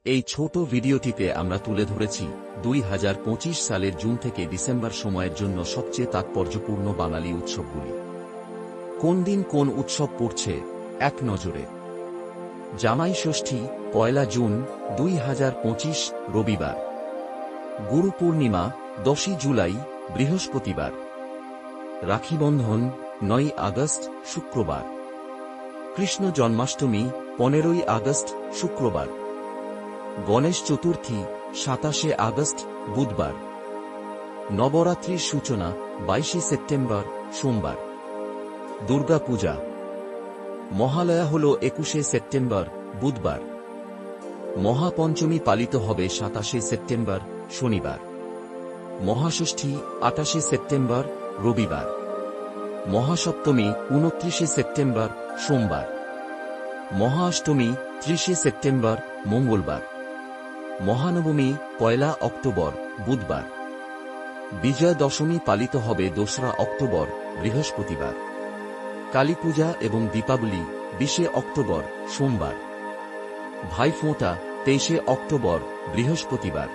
এই ছোট ভিডিওটিতে আমরা তুলে ধরেছি 2025 সালের জুন থেকে ডিসেম্বর সময়ের জন্য সবচেয়ে তাৎপর্যপূর্ণ বাঙালি উৎসবগুলি। কোন দিন কোন উৎসব পড়ছে এক নজরে। জামাই ষষ্ঠী 1 জুন 2025 রবিবার। গুরু পূর্ণিমা 10 জুলাই বৃহস্পতিবার। রাখীবন্ধন 9 আগস্ট শুক্রবার। কৃষ্ণ জন্মাষ্টমী 15 আগস্ট শুক্রবার। গণেশ চতুর্থী 27 আগস্ট বুধবার। নবরাত্রির সূচনা 22 সেপ্টেম্বর সোমবার। দুর্গা পূজা মহালয়া হল 21 সেপ্টেম্বর বুধবার। মহাপঞ্চমী পালিত হবে 27 সেপ্টেম্বর শনিবার। মহাষষ্ঠী 28 সেপ্টেম্বর রবিবার। মহাসপ্তমী 29 সেপ্টেম্বর সোমবার। মহাষ্টমী 30 সেপ্টেম্বর মঙ্গলবার। মহানবমী 1 অক্টোবর বুধবার। বিজয়া দশমী পালিত হবে 2 অক্টোবর বৃহস্পতিবার। কালীপূজা এবং দীপাবলি 20 অক্টোবর সোমবার। ভাইফোঁটা 23 অক্টোবর বৃহস্পতিবার।